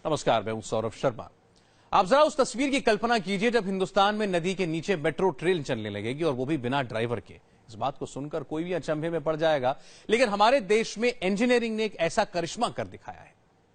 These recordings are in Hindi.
नमस्कार, मैं हूं सौरभ शर्मा। आप जरा उस तस्वीर की कल्पना कीजिए जब हिंदुस्तान में नदी के नीचे मेट्रो ट्रेन चलने लगेगी और वो भी बिना ड्राइवर के। इस बात को सुनकर कोई भी अचंभे में पड़ जाएगा, लेकिन हमारे देश में इंजीनियरिंग ने एक ऐसा करिश्मा कर दिखाया है।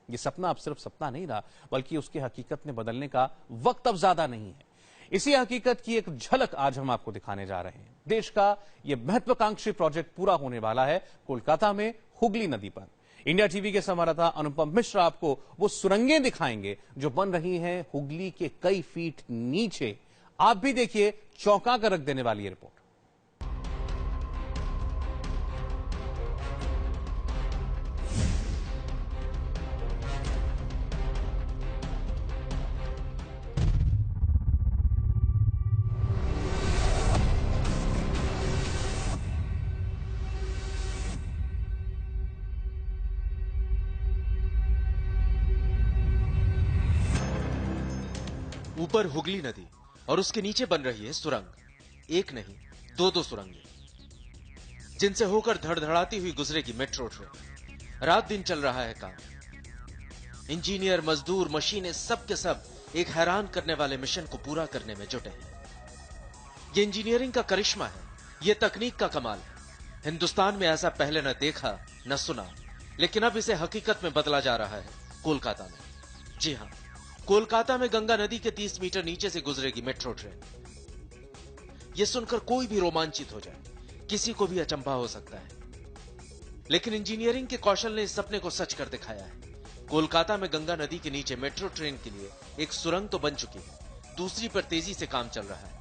ये सपना अब सिर्फ सपना नहीं रहा, बल्कि उसकी हकीकत में बदलने का वक्त अब ज्यादा नहीं है। इसी हकीकत की एक झलक आज हम आपको दिखाने जा रहे हैं। देश का यह महत्वाकांक्षी प्रोजेक्ट पूरा होने वाला है कोलकाता में हुगली नदी पर। इंडिया टीवी के संवाददाता अनुपम मिश्रा आपको वो सुरंगें दिखाएंगे जो बन रही हैं हुगली के कई फीट नीचे। आप भी देखिए चौंका कर रख देने वाली ये रिपोर्ट। ऊपर हुगली नदी और उसके नीचे बन रही है सुरंग। एक नहीं, दो सुरंगें, जिनसे होकर धड़धड़ाती हुई गुजरेगी मेट्रो ट्रेन। रात दिन चल रहा है काम। इंजीनियर, मजदूर, मशीनें, सब के सब एक हैरान करने वाले मिशन को पूरा करने में जुटे हैं। ये इंजीनियरिंग का करिश्मा है, ये तकनीक का कमाल है। हिंदुस्तान में ऐसा पहले न देखा न सुना, लेकिन अब इसे हकीकत में बदला जा रहा है कोलकाता में। जी हां, कोलकाता में गंगा नदी के 30 मीटर नीचे से गुजरेगी मेट्रो ट्रेन। यह सुनकर कोई भी रोमांचित हो जाए, किसी को भी अचंभा हो सकता है, लेकिन इंजीनियरिंग के कौशल ने इस सपने को सच कर दिखाया है। कोलकाता में गंगा नदी के नीचे मेट्रो ट्रेन के लिए एक सुरंग तो बन चुकी है, दूसरी पर तेजी से काम चल रहा है।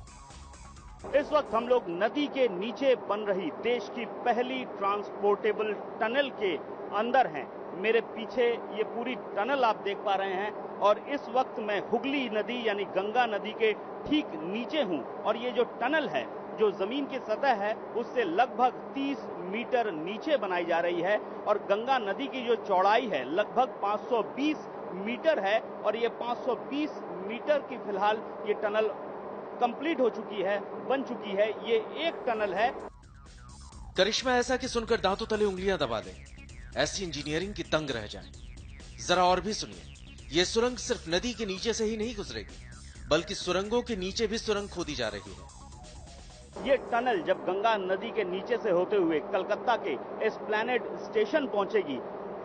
इस वक्त हम लोग नदी के नीचे बन रही देश की पहली ट्रांसपोर्टेबल टनल के अंदर हैं। मेरे पीछे ये पूरी टनल आप देख पा रहे हैं और इस वक्त मैं हुगली नदी यानी गंगा नदी के ठीक नीचे हूं। और ये जो टनल है, जो जमीन की सतह है, उससे लगभग 30 मीटर नीचे बनाई जा रही है और गंगा नदी की जो चौड़ाई है लगभग 520 मीटर है और ये 520 मीटर की फिलहाल ये टनल कंप्लीट हो चुकी है, बन चुकी है। ये एक टनल है। करिश्मा ऐसा कि सुनकर दांतों तले उंगलियां दबा दें, ऐसी इंजीनियरिंग की दंग रह जाए। जरा और भी सुनिए, ये सुरंग सिर्फ नदी के नीचे से ही नहीं गुजरेगी, बल्कि सुरंगों के नीचे भी सुरंग खोदी जा रही है। ये टनल जब गंगा नदी के नीचे से होते हुए कलकत्ता के एस्प्लैनेड स्टेशन पहुंचेगी,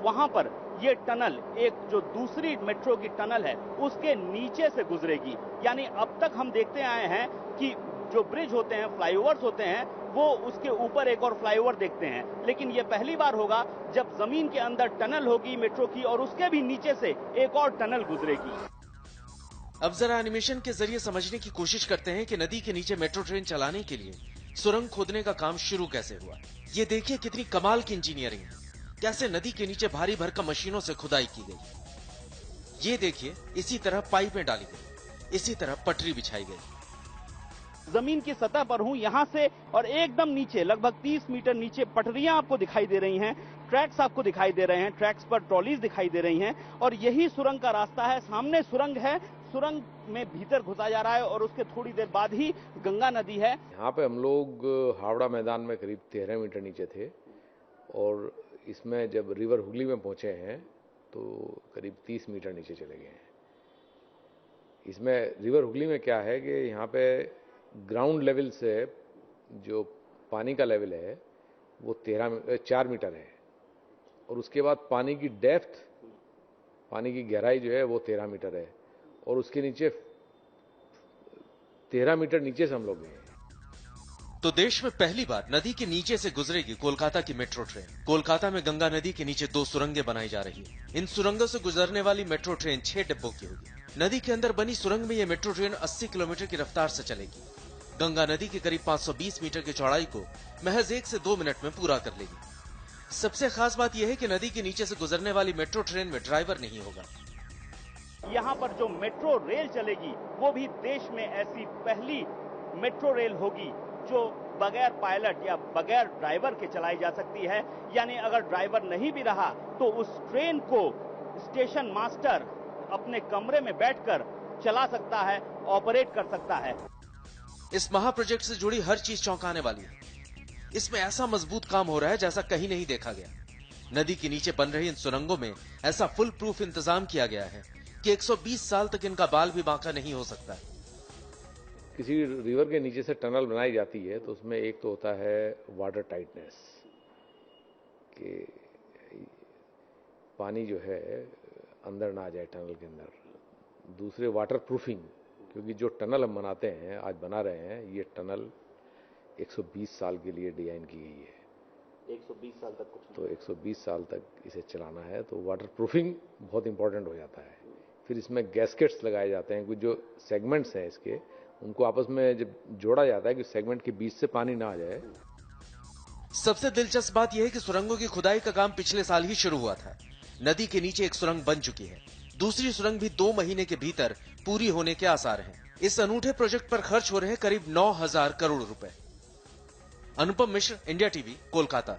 वहां पर ये टनल एक जो दूसरी मेट्रो की टनल है उसके नीचे से गुजरेगी। यानी अब तक हम देखते आए हैं कि जो ब्रिज होते हैं, फ्लाईओवर्स होते हैं, वो उसके ऊपर एक और फ्लाईओवर देखते हैं, लेकिन ये पहली बार होगा जब जमीन के अंदर टनल होगी मेट्रो की और उसके भी नीचे से एक और टनल गुजरेगी। अब जरा एनिमेशन के जरिए समझने की कोशिश करते हैं कि नदी के नीचे मेट्रो ट्रेन चलाने के लिए सुरंग खोदने का काम शुरू कैसे हुआ। ये देखिए कितनी कमाल की इंजीनियरिंग है, कैसे नदी के नीचे भारी भरकम मशीनों से खुदाई की गई। ये देखिए, इसी तरह पाइपें डाली गई, इसी तरह पटरी बिछाई गई। जमीन की सतह पर हूं यहां से, और एकदम नीचे लगभग 30 मीटर नीचे पटरियां आपको दिखाई दे रही हैं, ट्रैक्स आपको दिखाई दे रहे हैं, ट्रैक्स पर ट्रॉलीज दिखाई दे रही हैं और यही सुरंग का रास्ता है। सामने सुरंग है, सुरंग में भीतर घुसा जा रहा है और उसके थोड़ी देर बाद ही गंगा नदी है। यहाँ पे हम लोग हावड़ा मैदान में करीब 13 मीटर नीचे थे और इसमें जब रिवर हुगली में पहुंचे हैं तो करीब 30 मीटर नीचे चले गए हैं। इसमें रिवर हुगली में क्या है कि यहाँ पे ग्राउंड लेवल से जो पानी का लेवल है वो 4 मीटर है और उसके बाद पानी की डेप्थ, पानी की गहराई जो है वो 13 मीटर है और उसके नीचे 13 मीटर नीचे से हम लोग गए। तो देश में पहली बार नदी के नीचे से गुजरेगी कोलकाता की मेट्रो ट्रेन। कोलकाता में गंगा नदी के नीचे 2 सुरंगें बनाई जा रही है। इन सुरंगों से गुजरने वाली मेट्रो ट्रेन 6 डिब्बों की होगी। नदी के अंदर बनी सुरंग में यह मेट्रो ट्रेन 80 किलोमीटर की रफ्तार से चलेगी। गंगा नदी के करीब 520 मीटर की चौड़ाई को महज 1 से 2 मिनट में पूरा कर लेगी। सबसे खास बात यह है कि नदी के नीचे से गुजरने वाली मेट्रो ट्रेन में ड्राइवर नहीं होगा। यहाँ पर जो मेट्रो रेल चलेगी वो भी देश में ऐसी पहली मेट्रो रेल होगी जो बगैर पायलट या बगैर ड्राइवर के चलाई जा सकती है। यानी अगर ड्राइवर नहीं भी रहा तो उस ट्रेन को स्टेशन मास्टर अपने कमरे में बैठकर चला सकता है, ऑपरेट कर सकता है। इस महा प्रोजेक्ट से जुड़ी हर चीज चौंकाने वाली है। इसमें ऐसा मजबूत काम हो रहा है जैसा कहीं नहीं देखा गया। नदी के नीचे बन रही इन सुरंगों में ऐसा फुल प्रूफ इंतजाम किया गया है कि 120 साल तक इनका बाल भी बांका नहीं हो सकता। किसी रिवर के नीचे से टनल बनाई जाती है तो उसमें एक तो होता है वाटर टाइटनेस, कि पानी जो है अंदर ना आ जाए टनल के अंदर। दूसरे वाटर प्रूफिंग, क्योंकि जो टनल हम बनाते हैं, आज बना रहे हैं, ये टनल 120 साल के लिए डिजाइन की गई है। 120 साल तक कुछ तो 120 साल तक इसे चलाना है, तो वाटर प्रूफिंग बहुत इंपॉर्टेंट हो जाता है। फिर इसमें गैस्केट्स लगाए जाते हैं, कुछ जो सेगमेंट्स हैं इसके, उनको आपस में जब जोड़ा जाता है कि सेगमेंट के बीच से पानी ना आ जाए। सबसे दिलचस्प बात यह है कि सुरंगों की खुदाई का काम पिछले साल ही शुरू हुआ था। नदी के नीचे एक सुरंग बन चुकी है, दूसरी सुरंग भी 2 महीने के भीतर पूरी होने के आसार हैं। इस अनूठे प्रोजेक्ट पर खर्च हो रहे करीब 9,000 करोड़ रुपए। Anupam Mishra, India TV, Kolkata.